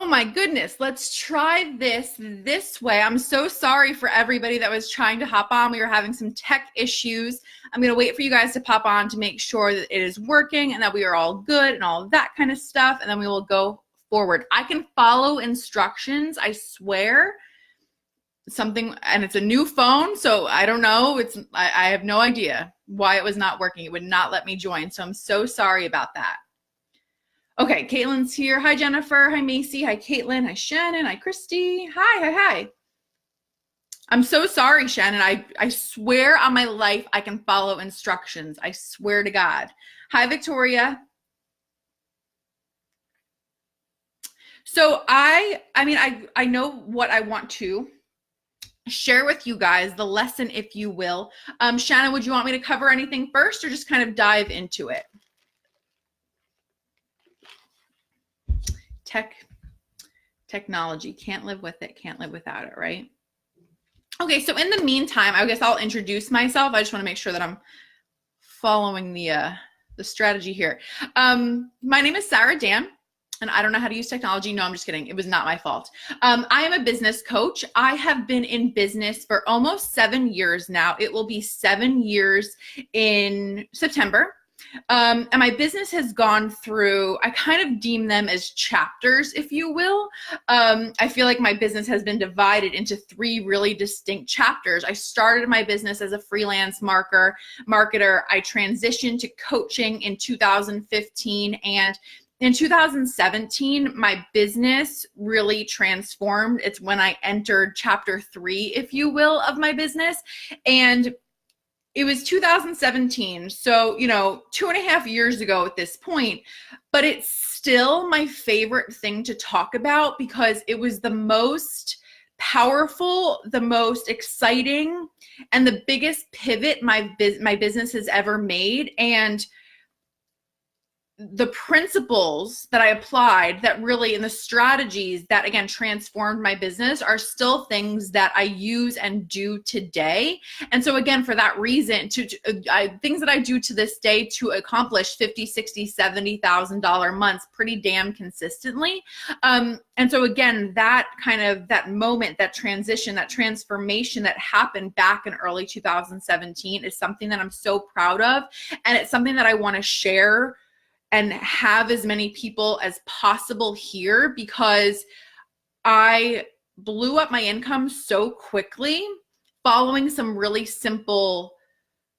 my goodness, let's try this way. I'm so sorry for everybody that was trying to hop on. We were having some tech issues. I'm going to wait for you guys to pop on to make sure that it is working and that we are all good and all of that kind of stuff. And then we will go forward. I can follow instructions, I swear. Something, and it's a new phone, so I don't know. I have no idea why it was not working. It would not let me join. So I'm so sorry about that. Okay, Caitlin's here. Hi, Jennifer. Hi, Macy. Hi, Caitlin. Hi, Shannon. Hi, Christy. Hi. I'm so sorry, Shannon. I swear on my life I can follow instructions. I swear to God. Hi, Victoria. So I know what I want to share with you guys, the lesson, if you will. Shannon, would you want me to cover anything first or just kind of dive into it? Technology, can't live with it, can't live without it, right? Okay, so in the meantime, I guess I'll introduce myself. I just want to make sure that I'm following the strategy here. My name is Sara Dann, and I don't know how to use technology. No, I'm just kidding. It was not my fault. I am a business coach. I have been in business for almost 7 years now. It will be 7 years in September. And my business has gone through, I kind of deem them as chapters, if you will. I feel like my business has been divided into 3 really distinct chapters. I started my business as a freelance marketer. I transitioned to coaching in 2015, and in 2017, my business really transformed. It's when I entered chapter 3, if you will, of my business. And it was 2017, so, 2.5 years ago at this point, but it's still my favorite thing to talk about because it was the most powerful, the most exciting, and the biggest pivot my business has ever made. And the principles that I applied that really, and the strategies that, again, transformed my business are still things that I use and do today. And so again, for that reason, things that I do to this day to accomplish $50,000, $60,000, $70,000 months pretty damn consistently. And so again, that moment, that transition, that transformation that happened back in early 2017 is something that I'm so proud of. And it's something that I want to share and have as many people as possible here, because I blew up my income so quickly following some really simple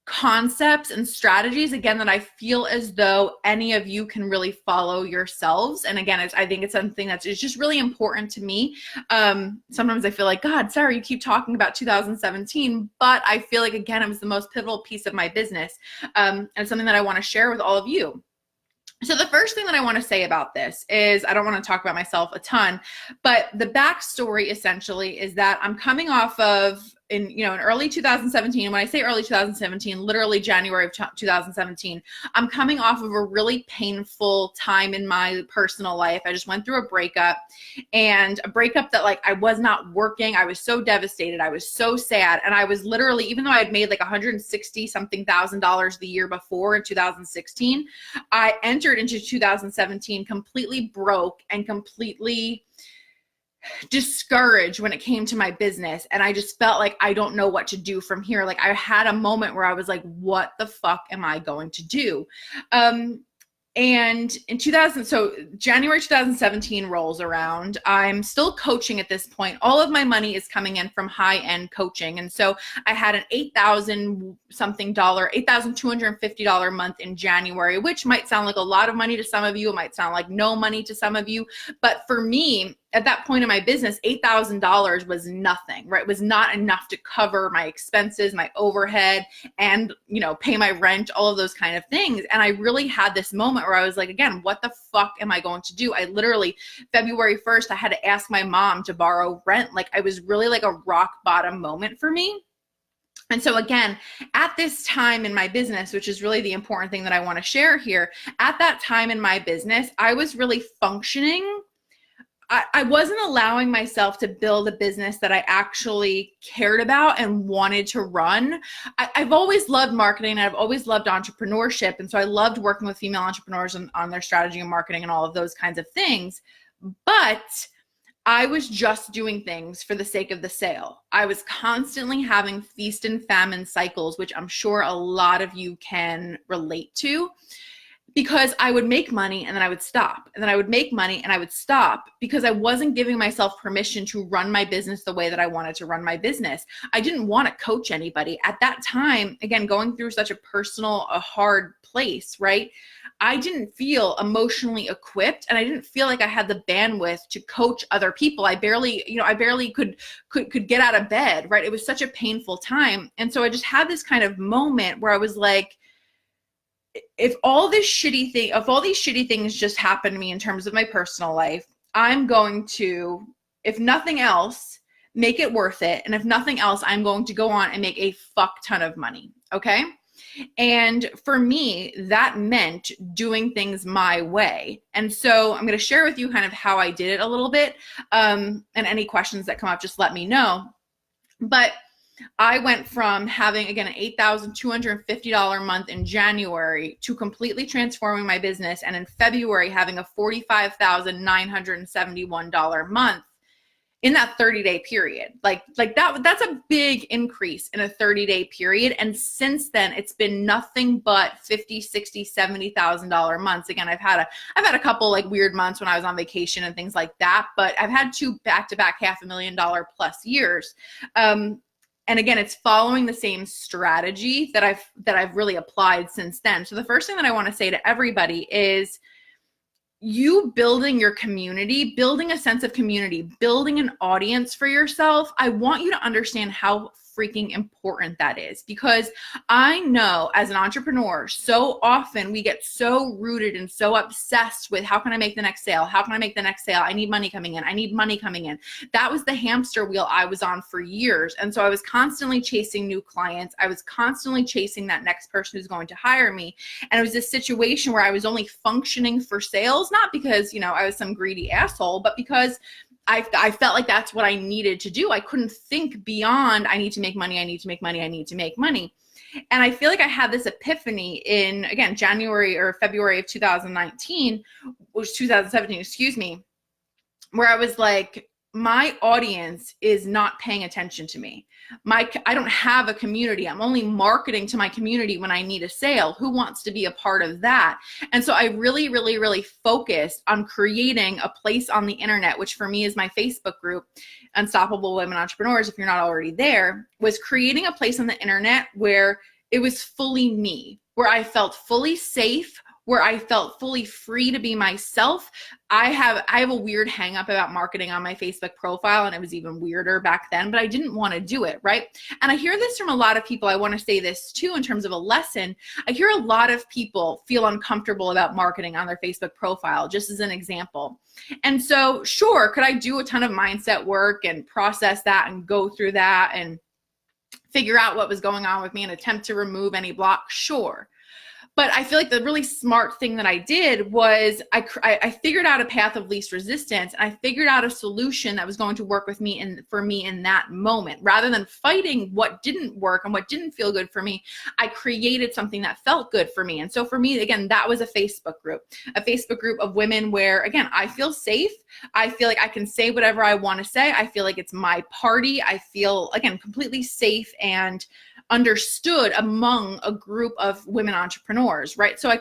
concepts and strategies, again, that I feel as though any of you can really follow yourselves. And again, I think it's something that's just really important to me. Sometimes I feel like, God, Sarah, you keep talking about 2017, but I feel like, again, it was the most pivotal piece of my business, and something that I want to share with all of you. So the first thing that I want to say about this is, I don't want to talk about myself a ton, but the backstory essentially is that I'm coming off of, in early 2017, when I say early 2017, literally January of 2017, I'm coming off of a really painful time in my personal life. I just went through a breakup, and a breakup that, like, I was not working. I was so devastated. I was so sad. And I was literally, even though I had made like $160 something thousand the year before in 2016, I entered into 2017 completely broke and completely discouraged when it came to my business. And I just felt like I don't know what to do from here. Like, I had a moment where I was like, what the fuck am I going to do? And in January 2017 rolls around. I'm still coaching at this point. All of my money is coming in from high-end coaching. And so I had an $8,250 month in January, which might sound like a lot of money to some of you. It might sound like no money to some of you. But for me, at that point in my business, $8,000 was nothing, right? It was not enough to cover my expenses, my overhead, and, pay my rent, all of those kind of things. And I really had this moment where I was like, again, what the fuck am I going to do? I literally, February 1st, I had to ask my mom to borrow rent. Like, I was really like a rock bottom moment for me. And so again, at this time in my business, which is really the important thing that I want to share here, at that time in my business, I was really functioning. I wasn't allowing myself to build a business that I actually cared about and wanted to run. I've always loved marketing, and I've always loved entrepreneurship. And so I loved working with female entrepreneurs on their strategy and marketing and all of those kinds of things. But I was just doing things for the sake of the sale. I was constantly having feast and famine cycles, which I'm sure a lot of you can relate to, because I would make money and then I would stop. And then I would make money and I would stop because I wasn't giving myself permission to run my business the way that I wanted to run my business. I didn't want to coach anybody. At that time, again, going through such a personal, a hard place, right? I didn't feel emotionally equipped, and I didn't feel like I had the bandwidth to coach other people. I barely could get out of bed, right? It was such a painful time. And so I just had this kind of moment where I was like, if all these shitty things just happened to me in terms of my personal life, I'm going to, if nothing else, make it worth it. And if nothing else, I'm going to go on and make a fuck ton of money. Okay. And for me, that meant doing things my way. And so I'm going to share with you kind of how I did it a little bit. And any questions that come up, just let me know. But I went from having, again, an $8,250 month in January to completely transforming my business. And in February, having a $45,971 month in that 30-day period. Like that's a big increase in a 30-day period. And since then, it's been nothing but $50,000, $60,000, $70,000 months. Again, I've had a couple like weird months when I was on vacation and things like that, but I've had 2 back-to-back $500,000 plus years. And again, it's following the same strategy that I've really applied since then. So the first thing that I want to say to everybody is, you building your community, building a sense of community, building an audience for yourself. I want you to understand how freaking important that is, because I know as an entrepreneur, so often we get so rooted and so obsessed with how can I make the next sale? How can I make the next sale? I need money coming in. I need money coming in. That was the hamster wheel I was on for years. And so I was constantly chasing new clients. I was constantly chasing that next person who's going to hire me. And it was this situation where I was only functioning for sales, not because, I was some greedy asshole, but because I felt like that's what I needed to do. I couldn't think beyond, I need to make money, I need to make money, I need to make money. And I feel like I had this epiphany in, again, January or February of 2017, excuse me, where I was like, my audience is not paying attention to me. I don't have a community. I'm only marketing to my community when I need a sale. Who wants to be a part of that? And so I really, really, really focused on creating a place on the internet, which for me is my Facebook group, Unstoppable Women Entrepreneurs. If you're not already there, was creating a place on the internet where it was fully me, where I felt fully safe, where I felt fully free to be myself. I have a weird hang up about marketing on my Facebook profile, and it was even weirder back then, but I didn't want to do it, right? And I hear this from a lot of people. I want to say this too in terms of a lesson. I hear a lot of people feel uncomfortable about marketing on their Facebook profile, just as an example. And so, sure, could I do a ton of mindset work and process that and go through that and figure out what was going on with me and attempt to remove any block? Sure. But I feel like the really smart thing that I did was I figured out a path of least resistance, and I figured out a solution that was going to work with me and for me in that moment. Rather than fighting what didn't work and what didn't feel good for me, I created something that felt good for me. And so for me, again, that was a Facebook group of women where, again, I feel safe. I feel like I can say whatever I want to say. I feel like it's my party. I feel, again, completely safe and understood among a group of women entrepreneurs, right? So I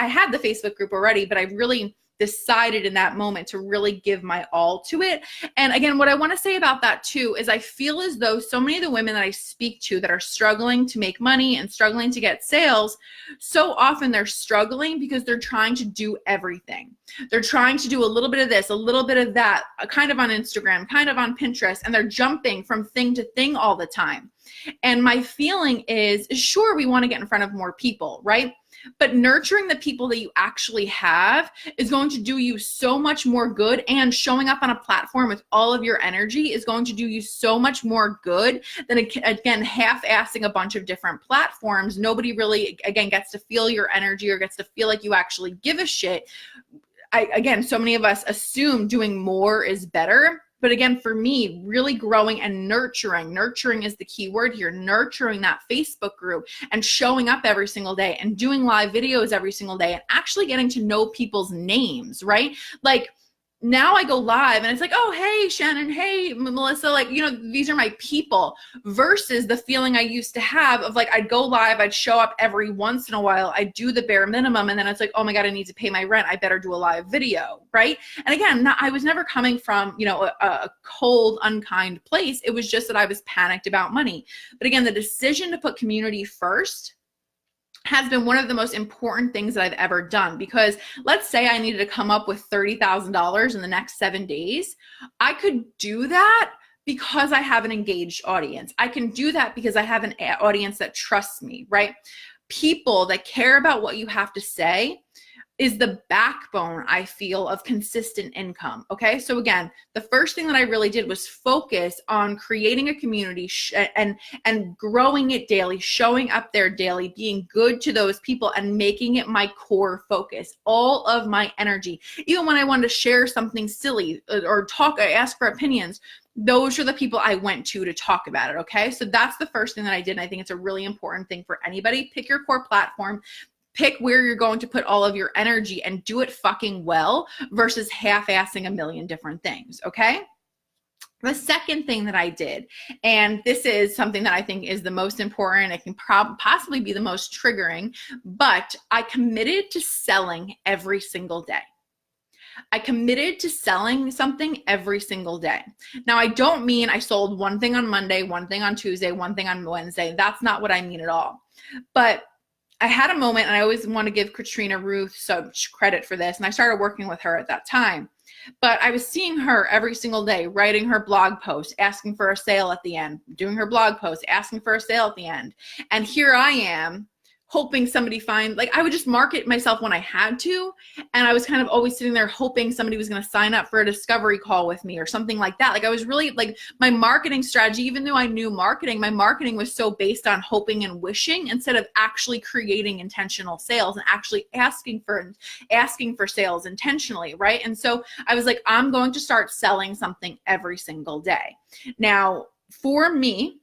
had the Facebook group already, but I really decided in that moment to really give my all to it. And again, what I want to say about that too is I feel as though so many of the women that I speak to that are struggling to make money and struggling to get sales, so often they're struggling because they're trying to do everything. They're trying to do a little bit of this, a little bit of that, kind of on Instagram, kind of on Pinterest, and they're jumping from thing to thing all the time. And my feeling is, sure, we want to get in front of more people, right? But nurturing the people that you actually have is going to do you so much more good, and showing up on a platform with all of your energy is going to do you so much more good than, again, half-assing a bunch of different platforms. Nobody really, again, gets to feel your energy or gets to feel like you actually give a shit. Again, so many of us assume doing more is better. But again, for me, really growing and nurturing is the key word here, nurturing that Facebook group and showing up every single day and doing live videos every single day and actually getting to know people's names, right? Like, now I go live and it's like, oh, hey, Shannon, hey, Melissa, like, these are my people, versus the feeling I used to have of like, I'd go live, I'd show up every once in a while, I'd do the bare minimum. And then it's like, oh my God, I need to pay my rent. I better do a live video. Right. And again, I was never coming from, a cold, unkind place. It was just that I was panicked about money. But again, the decision to put community first has been one of the most important things that I've ever done, because let's say I needed to come up with $30,000 in the next 7 days. I could do that because I have an engaged audience. I can do that because I have an audience that trusts me, right? People that care about what you have to say is the backbone, I feel, of consistent income. Okay. So again, the first thing that I really did was focus on creating a community and growing it daily, showing up there daily, being good to those people and making it my core focus, all of my energy. Even when I wanted to share something silly or ask for opinions, those are the people I went to talk about it. Okay. So that's the first thing that I did. And I think it's a really important thing for anybody. Pick your core platform. Pick where you're going to put all of your energy and do it fucking well versus half-assing a million different things, okay? The second thing that I did, and this is something that I think is the most important, it can possibly be the most triggering, but I committed to selling every single day. I committed to selling something every single day. Now, I don't mean I sold one thing on Monday, one thing on Tuesday, one thing on Wednesday. That's not what I mean at all. But I had a moment, and I always want to give Katrina Ruth so much credit for this, and I started working with her at that time. But I was seeing her every single day, writing her blog post, asking for a sale at the end, doing her blog post, asking for a sale at the end. And here I am, hoping somebody I would just market myself when I had to. And I was kind of always sitting there hoping somebody was going to sign up for a discovery call with me or something like that. Like I was really my marketing strategy, even though I knew marketing, my marketing was so based on hoping and wishing instead of actually creating intentional sales and actually asking for sales intentionally. Right. And so I was like, I'm going to start selling something every single day. Now, for me,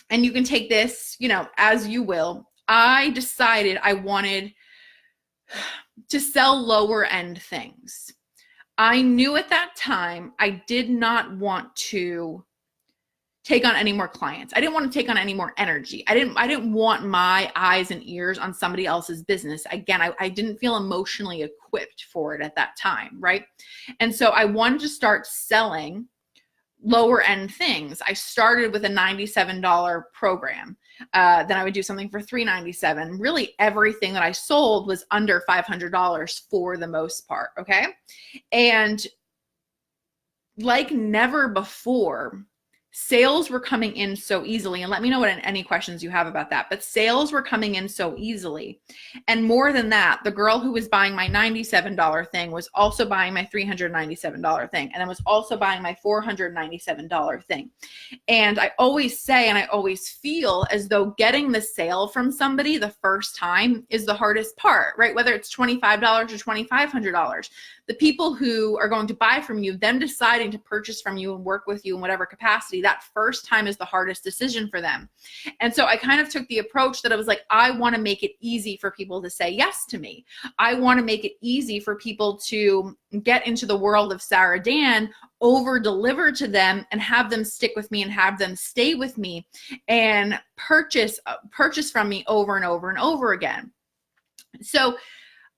and you can take this, as you will, I decided I wanted to sell lower end things. I knew at that time I did not want to take on any more clients. I didn't want to take on any more energy. I didn't want my eyes and ears on somebody else's business. Again, I didn't feel emotionally equipped for it at that time, right? And so I wanted to start selling lower end things. I started with a $97 program. Then I would do something for $397. Really everything that I sold was under $500 for the most part. Okay. And like never before, sales were coming in so easily. And let me know what any questions you have about that. But sales were coming in so easily. And more than that, the girl who was buying my $97 thing was also buying my $397 thing. And then was also buying my $497 thing. And I always say, and I always feel as though getting the sale from somebody the first time is the hardest part, right? Whether it's $25 or $2,500. The people who are going to buy from you, them deciding to purchase from you and work with you in whatever capacity, that first time is the hardest decision for them. And so I kind of took the approach that I was like, I want to make it easy for people to say yes to me. I want to make it easy for people to get into the world of Sara Dann, over deliver to them and have them stick with me and have them stay with me and purchase from me over and over and over again. So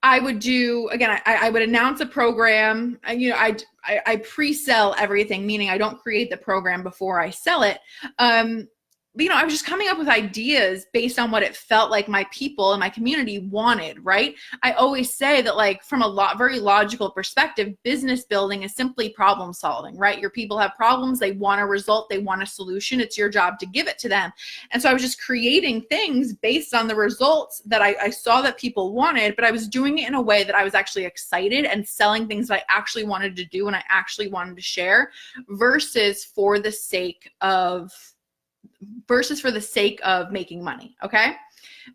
I would do, again, I would announce a program, I pre-sell everything, meaning I don't create the program before I sell it. I was just coming up with ideas based on what it felt like my people and my community wanted, right? I always say that from a very logical perspective, business building is simply problem solving, right? Your people have problems, they want a result, they want a solution. It's your job to give it to them. And so I was just creating things based on the results that I saw that people wanted, but I was doing it in a way that I was actually excited and selling things that I actually wanted to do and I actually wanted to share versus for the sake of making money. Okay.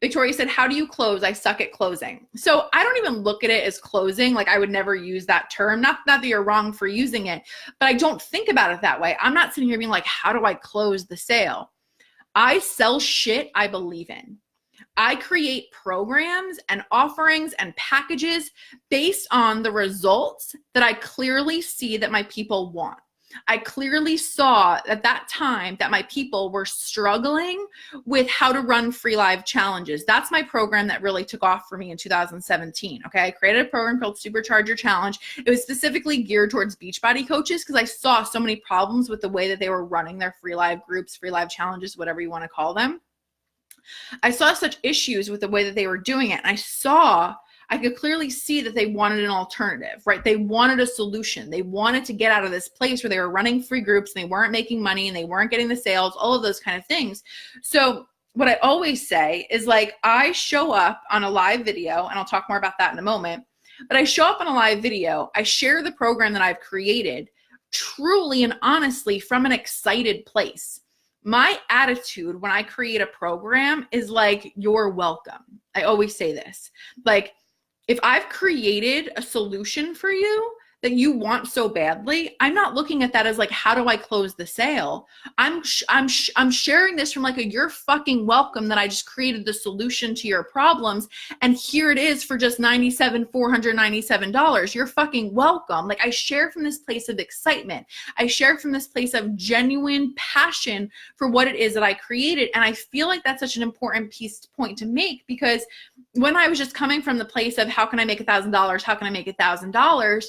Victoria said, how do you close? I suck at closing. So I don't even look at it as closing. I would never use that term. Not that you're wrong for using it, but I don't think about it that way. I'm not sitting here being like, how do I close the sale? I sell shit I believe in. I create programs and offerings and packages based on the results that I clearly see that my people want. I clearly saw at that time that my people were struggling with how to run free live challenges. That's my program that really took off for me in 2017. Okay. I created a program called Supercharge Your Challenge. It was specifically geared towards Beachbody coaches because I saw so many problems with the way that they were running their free live groups, free live challenges, whatever you want to call them. I saw such issues with the way that they were doing it. And I could clearly see that they wanted an alternative, right? They wanted a solution. They wanted to get out of this place where they were running free groups and they weren't making money and they weren't getting the sales, all of those kind of things. So what I always say is like, I show up on a live video, and I'll talk more about that in a moment, but I show up on a live video, I share the program that I've created truly and honestly from an excited place. My attitude when I create a program is like, you're welcome. I always say this, like, if I've created a solution for you that you want so badly, I'm not looking at that as like, how do I close the sale? I'm sharing this from like a, you're fucking welcome that I just created the solution to your problems. And here it is for just $497. You're fucking welcome. Like, I share from this place of excitement. I share from this place of genuine passion for what it is that I created. And I feel like that's such an important point to make, because when I was just coming from the place of how can I make $1,000? How can I make $1,000?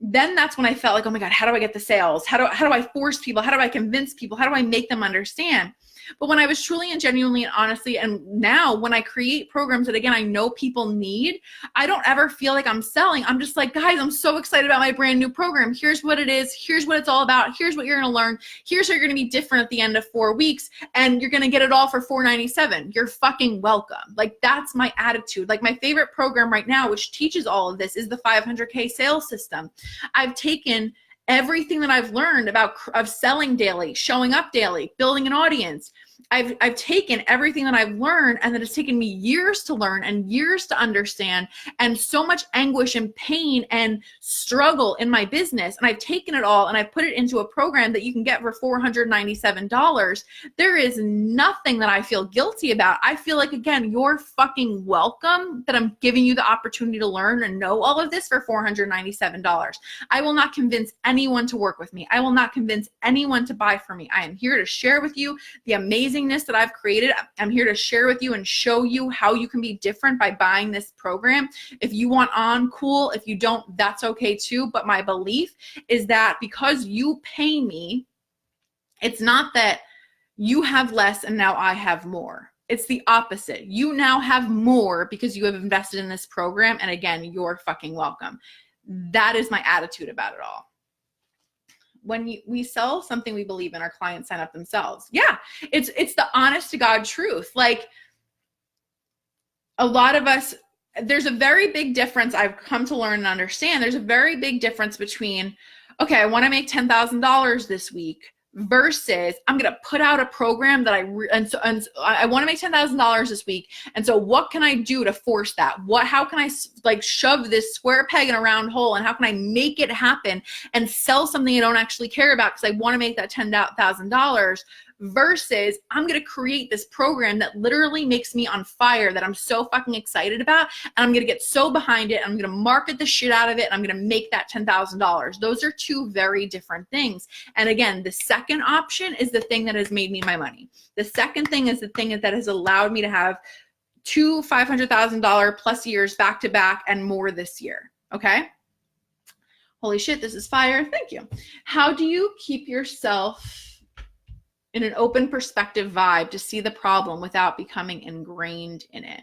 Then that's when I felt like, oh my God, how do I get the sales? How do I force people? How do I convince people? How do I make them understand? But when I was truly and genuinely and honestly, and now when I create programs that, again, I know people need, I don't ever feel like I'm selling. I'm just like, guys, I'm so excited about my brand new program. Here's what it is. Here's what it's all about. Here's what you're going to learn. Here's how you're going to be different at the end of 4 weeks. And you're going to get it all for $497. You're fucking welcome. Like, that's my attitude. Like, my favorite program right now, which teaches all of this, is the 500K sales system. I've taken everything that I've learned of selling daily, showing up daily, building an audience. I've taken everything that I've learned, and that it's taken me years to learn and years to understand, and so much anguish and pain and struggle in my business. And I've taken it all and I've put it into a program that you can get for $497. There is nothing that I feel guilty about. I feel like, again, you're fucking welcome that I'm giving you the opportunity to learn and know all of this for $497. I will not convince anyone to work with me. I will not convince anyone to buy from me. I am here to share with you the amazingness that I've created. I'm here to share with you and show you how you can be different by buying this program. If you want on, cool. If you don't, that's okay too. But my belief is that because you pay me, it's not that you have less and now I have more. It's the opposite. You now have more because you have invested in this program. And again, you're fucking welcome. That is my attitude about it all. When we sell something we believe in, our clients sign up themselves. Yeah, it's the honest to God truth. Like, a lot of us, there's a very big difference I've come to learn and understand. There's a very big difference between, okay, I want to make $10,000 this week, versus I'm going to put out a program that I want to make $10,000 this week. And so what can I do to force that? How can I like shove this square peg in a round hole, and how can I make it happen and sell something I don't actually care about because I want to make that $10,000, versus I'm going to create this program that literally makes me on fire, that I'm so fucking excited about, and I'm going to get so behind it. I'm going to market the shit out of it, and I'm going to make that $10,000. Those are two very different things. And again, the second option is the thing that has made me my money. The second thing is the thing that has allowed me to have 2 $500,000 plus years back to back and more this year. Okay. Holy shit, this is fire. Thank you. How do you keep yourself in an open perspective vibe to see the problem without becoming ingrained in it?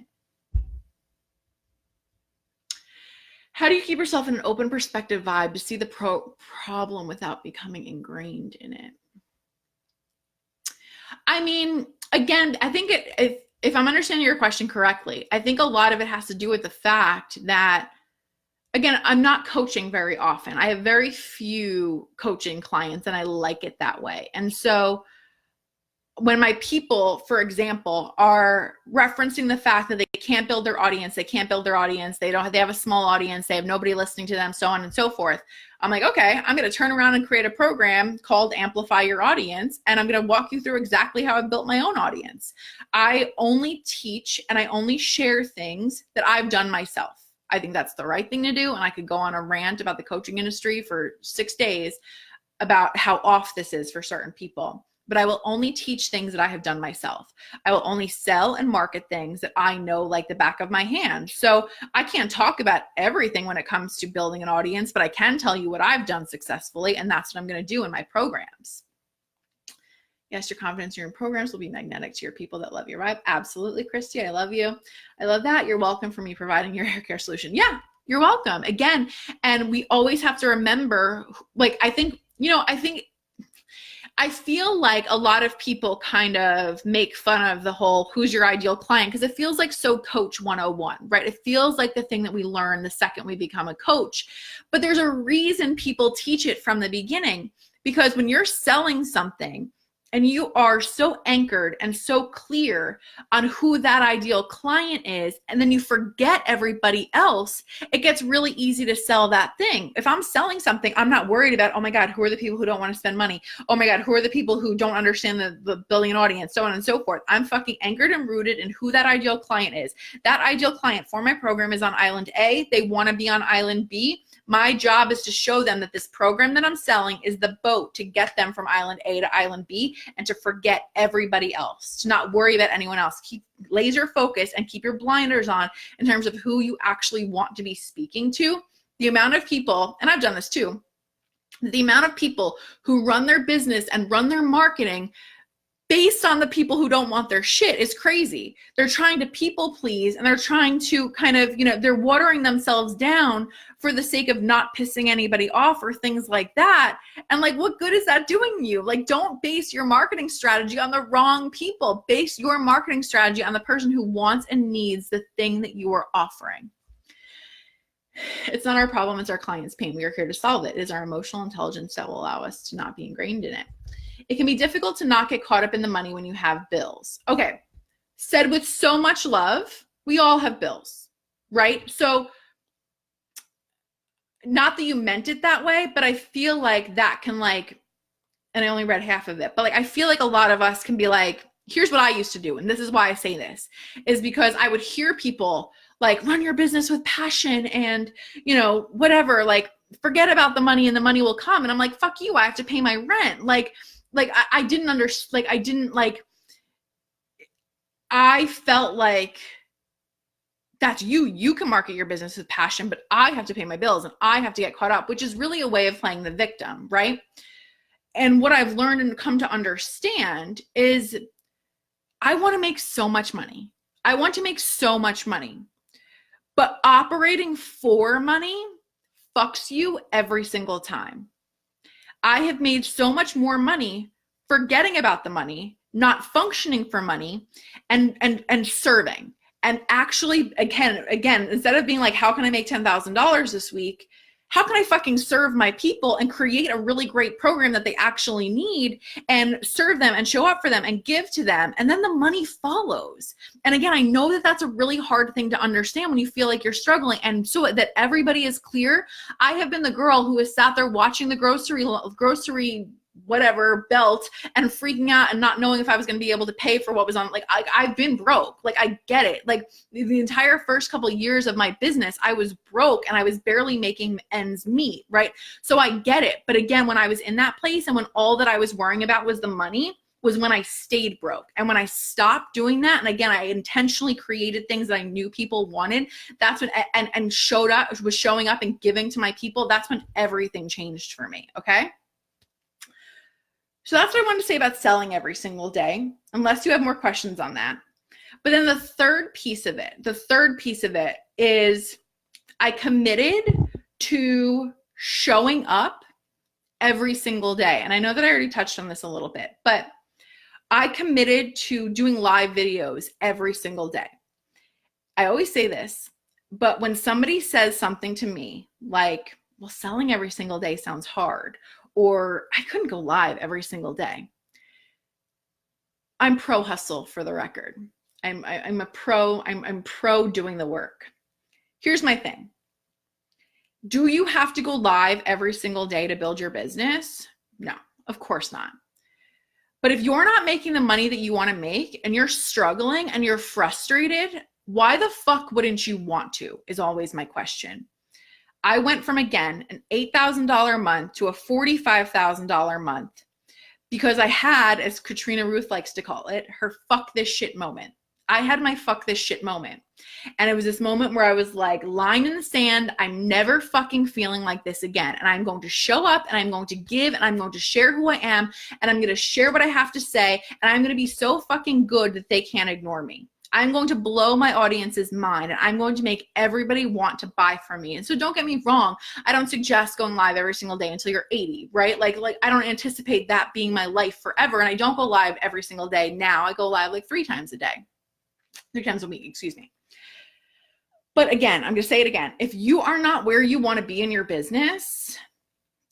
How do you keep yourself in an open perspective vibe to see the problem without becoming ingrained in it? I mean, again, I think if I'm understanding your question correctly, I think a lot of it has to do with the fact that, again, I'm not coaching very often. I have very few coaching clients, and I like it that way. And so when my people, for example, are referencing the fact that they can't build their audience, they have a small audience, they have nobody listening to them, so on and so forth. I'm like, okay, I'm going to turn around and create a program called Amplify Your Audience. And I'm going to walk you through exactly how I built my own audience. I only teach and I only share things that I've done myself. I think that's the right thing to do. And I could go on a rant about the coaching industry for 6 days about how off this is for certain people. But I will only teach things that I have done myself. I will only sell and market things that I know like the back of my hand. So I can't talk about everything when it comes to building an audience, but I can tell you what I've done successfully, and that's what I'm going to do in my programs. Yes, your confidence in your programs will be magnetic to your people that love your vibe. Absolutely, Christy. I love you. I love that. You're welcome for me providing your hair care solution. Yeah, you're welcome. Again, and we always have to remember, like, I feel like a lot of people kind of make fun of the whole who's your ideal client, because it feels like so coach 101, right? It feels like the thing that we learn the second we become a coach. But there's a reason people teach it from the beginning, because when you're selling something and you are so anchored and so clear on who that ideal client is, and then you forget everybody else, it gets really easy to sell that thing. If I'm selling something, I'm not worried about, oh my God, who are the people who don't want to spend money? Oh my God, who are the people who don't understand the building an audience, so on and so forth. I'm fucking anchored and rooted in who that ideal client is. That ideal client for my program is on island A. They want to be on island B. My job is to show them that this program that I'm selling is the boat to get them from island A to island B, and to forget everybody else, to not worry about anyone else. Keep laser focused and keep your blinders on in terms of who you actually want to be speaking to. The amount of people, and I've done this too, the amount of people who run their business and run their marketing based on the people who don't want their shit is crazy. They're trying to people please, and they're trying to kind of, they're watering themselves down for the sake of not pissing anybody off or things like that. And like, what good is that doing you? Like, don't base your marketing strategy on the wrong people. Base your marketing strategy on the person who wants and needs the thing that you are offering. It's not our problem, it's our client's pain. We are here to solve it. It is our emotional intelligence that will allow us to not be ingrained in it. It can be difficult to not get caught up in the money when you have bills. Okay, said with so much love, we all have bills, right? So not that you meant it that way, but I feel like that can and I only read half of it, but I feel like a lot of us can be like, here's what I used to do. And this is why I say this, is because I would hear people run your business with passion and, whatever, forget about the money and the money will come. And I'm like, fuck you, I have to pay my rent. I didn't understand, I felt like that's you can market your business with passion, but I have to pay my bills and I have to get caught up, which is really a way of playing the victim, right? And what I've learned and come to understand is I want to make so much money. I want to make so much money, but operating for money fucks you every single time. I have made so much more money forgetting about the money, not functioning for money, and serving. And actually, again, instead of being like, how can I make $10,000 this week? How can I fucking serve my people and create a really great program that they actually need and serve them and show up for them and give to them? And then the money follows. And again, I know that that's a really hard thing to understand when you feel like you're struggling. And so that everybody is clear, I have been the girl who has sat there watching the grocery whatever belt and freaking out and not knowing if I was going to be able to pay for what was on. I've been broke. I get it. The entire first couple of years of my business, I was broke and I was barely making ends meet, right? So I get it. But again, when I was in that place and when all that I was worrying about was the money, was when I stayed broke. And when I stopped doing that, and again, I intentionally created things that I knew people wanted, that's when, and was showing up and giving to my people, that's when everything changed for me, okay? So that's what I wanted to say about selling every single day, unless you have more questions on that. But then the third piece of it is I committed to showing up every single day. And I know that I already touched on this a little bit, but I committed to doing live videos every single day. I always say this, but when somebody says something to me like, well, selling every single day sounds hard, or I couldn't go live every single day, I'm pro hustle, for the record. I'm pro doing the work. Here's my thing. Do you have to go live every single day to build your business? No, of course not. But if you're not making the money that you want to make and you're struggling and you're frustrated, why the fuck wouldn't you want to, is always my question. I went from, again, an $8,000 a month to a $45,000 a month because I had, as Katrina Ruth likes to call it, her fuck this shit moment. I had my fuck this shit moment. And it was this moment where I was like, lying in the sand, I'm never fucking feeling like this again. And I'm going to show up and I'm going to give and I'm going to share who I am and I'm going to share what I have to say. And I'm going to be so fucking good that they can't ignore me. I'm going to blow my audience's mind and I'm going to make everybody want to buy from me. And so don't get me wrong. I don't suggest going live every single day until you're 80, right? Like I don't anticipate that being my life forever. And I don't go live every single day now. I go live like 3 times a week, excuse me. But again, I'm going to say it again. If you are not where you want to be in your business,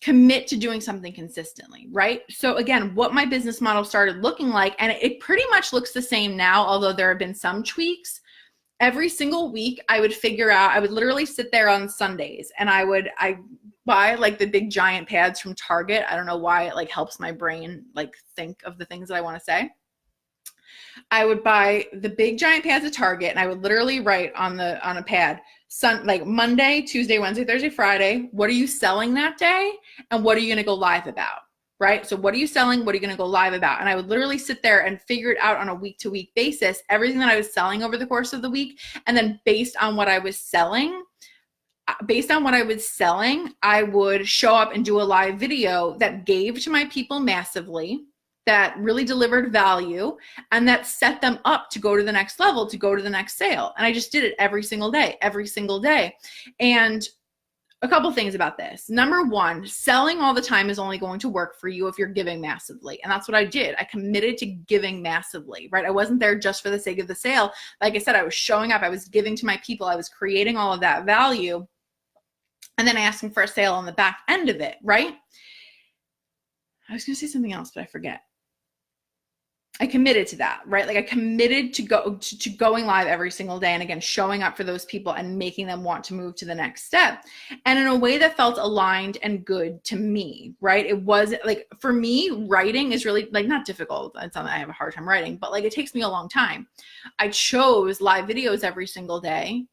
commit to doing something consistently, right? So again, what my business model started looking like, and it pretty much looks the same now, although there have been some tweaks. Every single week I would figure out, I would literally sit there on Sundays and I buy like the big giant pads from Target. I don't know why it like helps my brain like think of the things that I want to say. I would buy the big giant pads at Target and I would literally write on a pad, like Monday, Tuesday, Wednesday, Thursday, Friday, what are you selling that day? And what are you going to go live about? Right? So what are you selling? What are you going to go live about? And I would literally sit there and figure it out on a week to week basis, everything that I was selling over the course of the week. And then based on what I was selling, I would show up and do a live video that gave to my people massively, that really delivered value, and that set them up to go to the next level, to go to the next sale. And I just did it every single day. And a couple things about this. Number one, selling all the time is only going to work for you if you're giving massively. And that's what I did. I committed to giving massively, right? I wasn't there just for the sake of the sale. Like I said, I was showing up, I was giving to my people, I was creating all of that value, and then asking for a sale on the back end of it, right? I was going to say something else, but I forget. I committed to that, right? Like I committed to going live every single day. And again, showing up for those people and making them want to move to the next step. And in a way that felt aligned and good to me, right? It wasn't like, for me, writing is really like not difficult. It's not that I have a hard time writing, but like it takes me a long time. I chose live videos every single day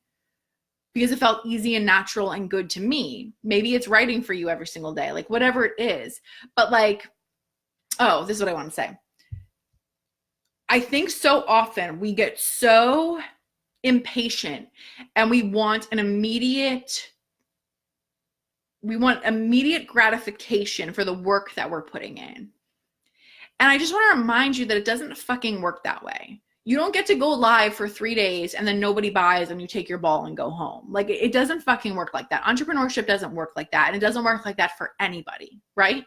because it felt easy and natural and good to me. Maybe it's writing for you every single day, like whatever it is. But like, oh, this is what I want to say. I think so often we get so impatient and we want immediate gratification for the work that we're putting in. And I just want to remind you that it doesn't fucking work that way. You don't get to go live for 3 days and then nobody buys and you take your ball and go home. Like it doesn't fucking work like that. Entrepreneurship doesn't work like that. And it doesn't work like that for anybody, right?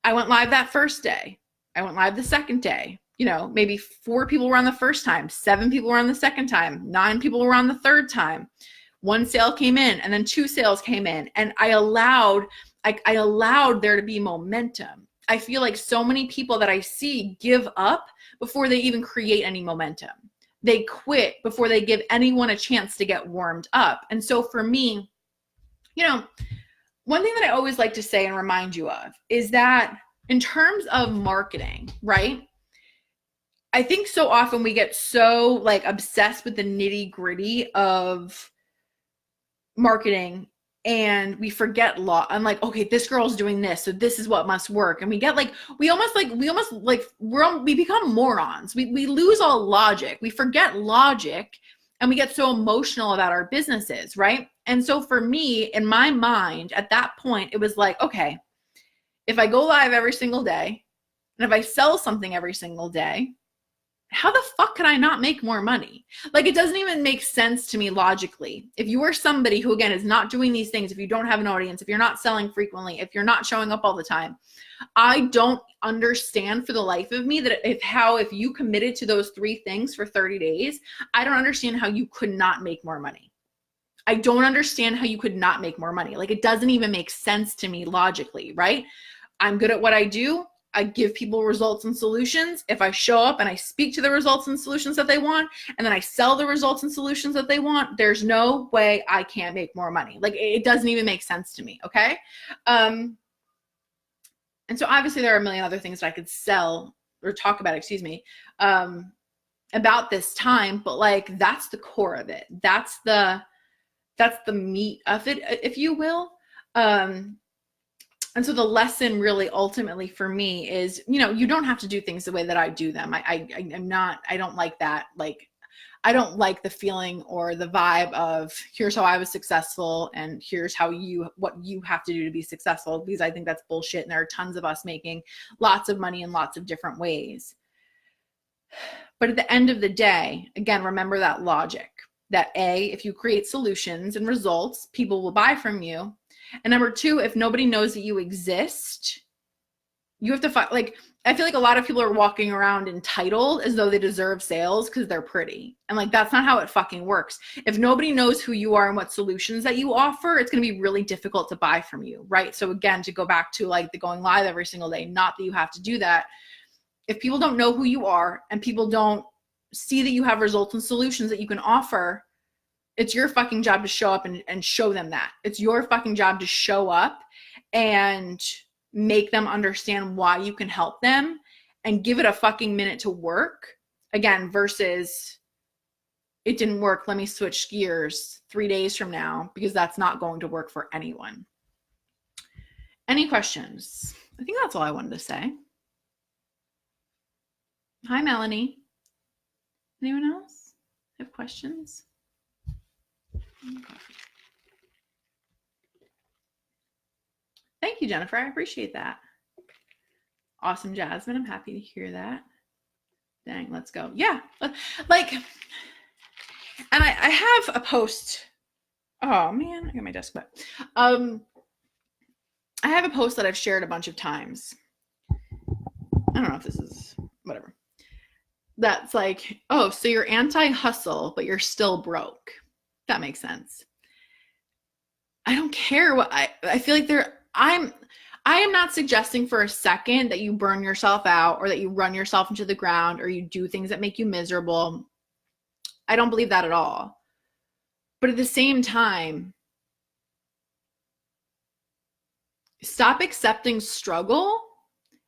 I went live that first day. I went live the second day. You know, maybe 4 people were on the first time, 7 people were on the second time, 9 people were on the third time. 1 sale came in and then 2 sales came in, and I allowed there to be momentum. I feel like so many people that I see give up before they even create any momentum. They quit before they give anyone a chance to get warmed up. And so for me, you know, one thing that I always like to say and remind you of is that in terms of marketing, right? I think so often we get so like obsessed with the nitty-gritty of marketing and we forget law. I'm like, okay, this girl's doing this, so this is what must work. And we get like, we become morons. We lose all logic. We forget logic and we get so emotional about our businesses, right? And so for me, in my mind, at that point, it was like, okay, if I go live every single day and if I sell something every single day, how the fuck can I not make more money? Like, it doesn't even make sense to me logically. If you are somebody who, again, is not doing these things, if you don't have an audience, if you're not selling frequently, if you're not showing up all the time, I don't understand for the life of me that if you committed to those 3 things for 30 days, I don't understand how you could not make more money. I don't understand how you could not make more money. Like, it doesn't even make sense to me logically, right? I'm good at what I do. I give people results and solutions. If I show up and I speak to the results and solutions that they want, and then I sell the results and solutions that they want, there's no way I can't make more money. Like, it doesn't even make sense to me. Okay. And so obviously there are a million other things that I could sell or talk about, about this time, but like, that's the core of it. That's the meat of it, if you will. And so the lesson really ultimately for me is, you don't have to do things the way that I do them. I don't like that. Like, I don't like the feeling or the vibe of here's how I was successful and here's what you have to do to be successful, because I think that's bullshit. And there are tons of us making lots of money in lots of different ways. But at the end of the day, again, remember that logic that if you create solutions and results, people will buy from you. And number two, if nobody knows that you exist, you have to find, like, I feel like a lot of people are walking around entitled as though they deserve sales because they're pretty. And like, that's not how it fucking works. If nobody knows who you are and what solutions that you offer, it's going to be really difficult to buy from you, right? So again, to go back to like the going live every single day, not that you have to do that. If people don't know who you are and people don't see that you have results and solutions that you can offer, it's your fucking job to show up and show them that. It's your fucking job to show up and make them understand why you can help them and give it a fucking minute to work. Again, versus it didn't work, let me switch gears 3 days from now, because that's not going to work for anyone. Any questions? I think that's all I wanted to say. Hi, Melanie. Anyone else have questions? Thank you, Jennifer. I appreciate that. Awesome, Jasmine. I'm happy to hear that. Dang, let's go. Yeah. Like, and I have a post. Oh man, I got my desk back. I have a post that I've shared a bunch of times. I don't know if this is whatever. That's like, oh, so you're anti-hustle, but you're still broke. That makes sense. I don't care what I feel like I am not suggesting for a second that you burn yourself out or that you run yourself into the ground or you do things that make you miserable. I don't believe that at all. But at the same time, stop accepting struggle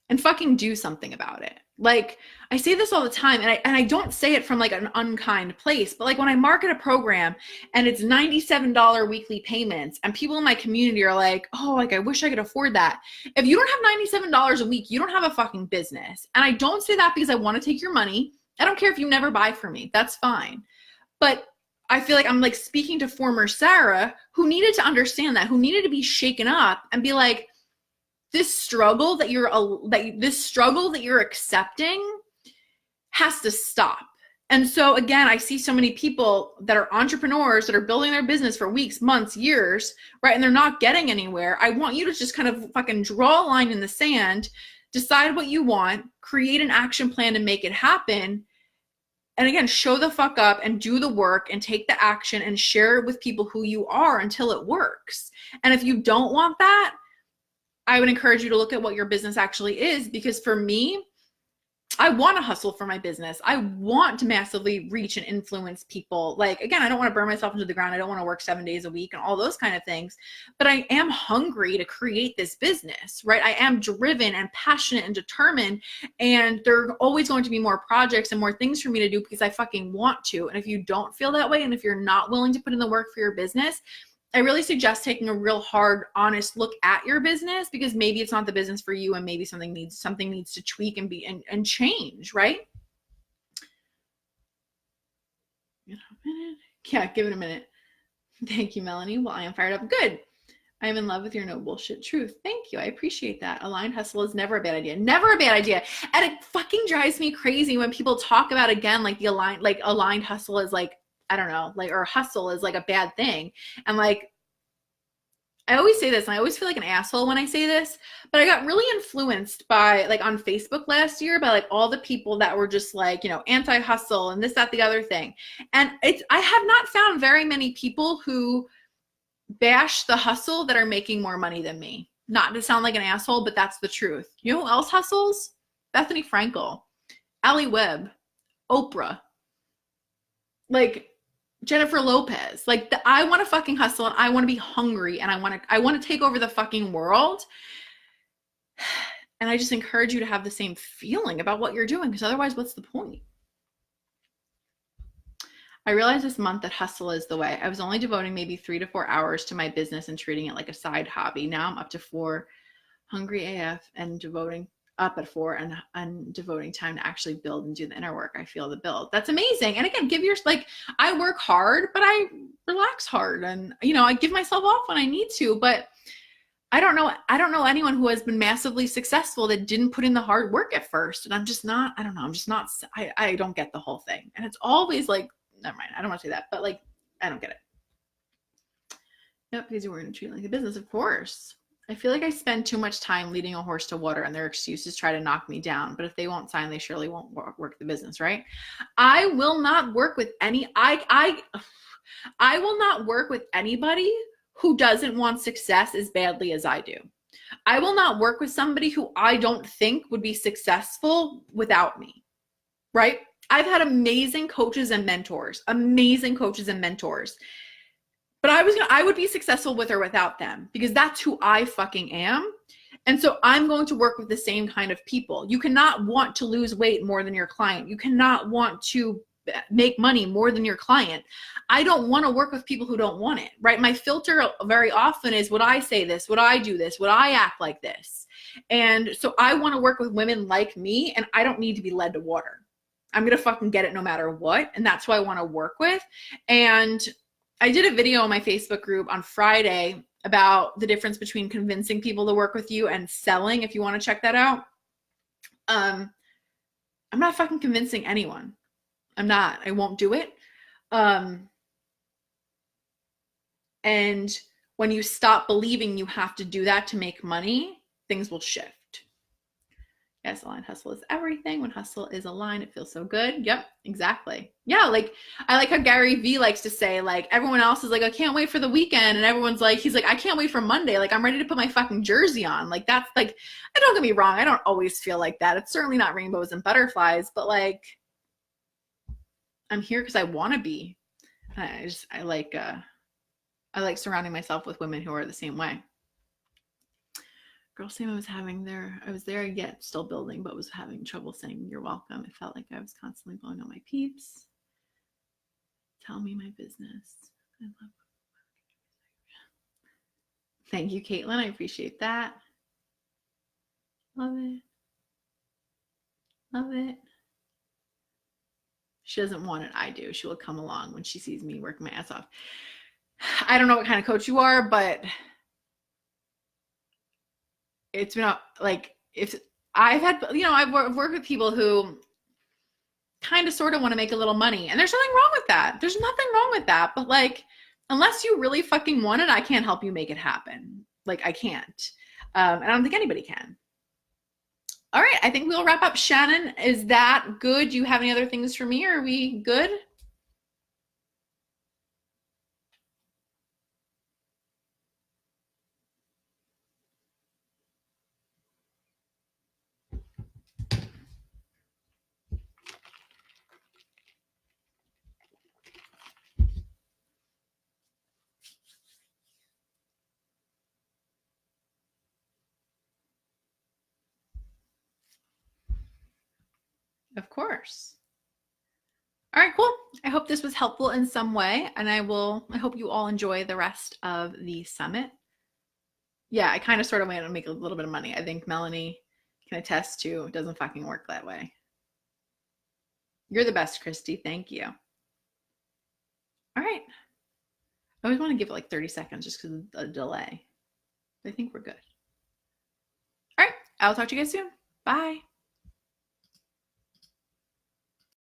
and fucking do something about it. Like, I say this all the time, and I don't say it from like an unkind place, but like when I market a program and it's $97 weekly payments and people in my community are like, oh, like I wish I could afford that. If you don't have $97 a week, you don't have a fucking business. And I don't say that because I want to take your money. I don't care if you never buy from me. That's fine. But I feel like I'm like speaking to former Sara who needed to understand that, who needed to be shaken up and be like, this struggle that you're accepting has to stop. And so again, I see so many people that are entrepreneurs that are building their business for weeks, months, years, right? And they're not getting anywhere. I want you to just kind of fucking draw a line in the sand, decide what you want, create an action plan to make it happen. And again, show the fuck up and do the work and take the action and share it with people who you are until it works. And if you don't want that, I would encourage you to look at what your business actually is, because for me, I want to hustle for my business. I want to massively reach and influence people. Like, again, I don't want to burn myself into the ground. I don't want to work 7 days a week and all those kind of things, but I am hungry to create this business, right? I am driven and passionate and determined, and there are always going to be more projects and more things for me to do because I fucking want to. And if you don't feel that way, and if you're not willing to put in the work for your business, I really suggest taking a real hard, honest look at your business, because maybe it's not the business for you and maybe something needs to tweak and change, right? Yeah, give it a minute. Thank you, Melanie. Well, I am fired up. Good. I am in love with your no bullshit truth. Thank you. I appreciate that. Aligned hustle is never a bad idea. Never a bad idea. And it fucking drives me crazy when people talk about, again, like the aligned hustle is like, I don't know, like, or hustle is like a bad thing. And like, I always say this, and I always feel like an asshole when I say this, but I got really influenced by, like, on Facebook last year by like all the people that were just like, you know, anti-hustle and this, that, the other thing. And I have not found very many people who bash the hustle that are making more money than me. Not to sound like an asshole, but that's the truth. You know who else hustles? Bethany Frankel, Allie Webb, Oprah, like Jennifer Lopez. Like I want to fucking hustle and I want to be hungry and I want to take over the fucking world. And I just encourage you to have the same feeling about what you're doing, because otherwise, what's the point? I realized this month that hustle is the way. I was only devoting maybe 3 to 4 hours to my business and treating it like a side hobby. Now I'm up to 4, hungry AF, and devoting up at 4 and devoting time to actually build and do the inner work. I feel the build. That's amazing. And again, I work hard, but I relax hard, and I give myself off when I need to. But I don't know anyone who has been massively successful that didn't put in the hard work at first. And I'm just not, I don't know. I'm just not, I don't get the whole thing. And it's always like, never mind. I don't want to say that, but like, I don't get it. Yep, because you were going to treat it like a business, of course. I feel like I spend too much time leading a horse to water, and their excuses try to knock me down. But if they won't sign, they surely won't work the business, right? I will not work with I will not work with anybody who doesn't want success as badly as I do. I will not work with somebody who I don't think would be successful without me, right? I've had amazing coaches and mentors, but I would be successful with or without them, because that's who I fucking am. And so I'm going to work with the same kind of people. You cannot want to lose weight more than your client. You cannot want to make money more than your client. I don't want to work with people who don't want it, right? My filter very often is, would I say this? Would I do this? Would I act like this? And so I want to work with women like me, and I don't need to be led to water. I'm going to fucking get it no matter what. And that's who I want to work with. And I did a video on my Facebook group on Friday about the difference between convincing people to work with you and selling, if you want to check that out. I'm not fucking convincing anyone. I'm not. I won't do it. And when you stop believing you have to do that to make money, things will shift. Yes, aligned hustle is everything. When hustle is aligned, it feels so good. Yep, exactly. Yeah, like I like how Gary Vee likes to say, like, everyone else is like, I can't wait for the weekend. And everyone's like, he's like, I can't wait for Monday. Like, I'm ready to put my fucking jersey on. Like, that's like, don't get me wrong. I don't always feel like that. It's certainly not rainbows and butterflies, but like, I'm here because I want to be. I like surrounding myself with women who are the same way. Girl Sam I was there yet still building, but was having trouble saying you're welcome. It felt like I was constantly blowing on my peeps. Tell me my business. I love it. Thank you, Caitlin. I appreciate that. Love it. Love it. She doesn't want it. I do. She will come along when she sees me working my ass off. I don't know what kind of coach you are, but it's been like, if I've had, I've worked with people who kind of sort of want to make a little money, and there's nothing wrong with that. There's nothing wrong with that. But like, unless you really fucking want it, I can't help you make it happen. Like, I can't. And I don't think anybody can. All right. I think we'll wrap up. Shannon, is that good? Do you have any other things for me? Or are we good? Of course. All right, cool. I hope this was helpful in some way, and I hope you all enjoy the rest of the summit. Yeah, I kind of sort of went to make a little bit of money. I think Melanie can attest to it doesn't fucking work that way. You're the best, Christy. Thank you. All right. I always want to give it like 30 seconds just because of the delay. I think we're good. All right. I'll talk to you guys soon. Bye.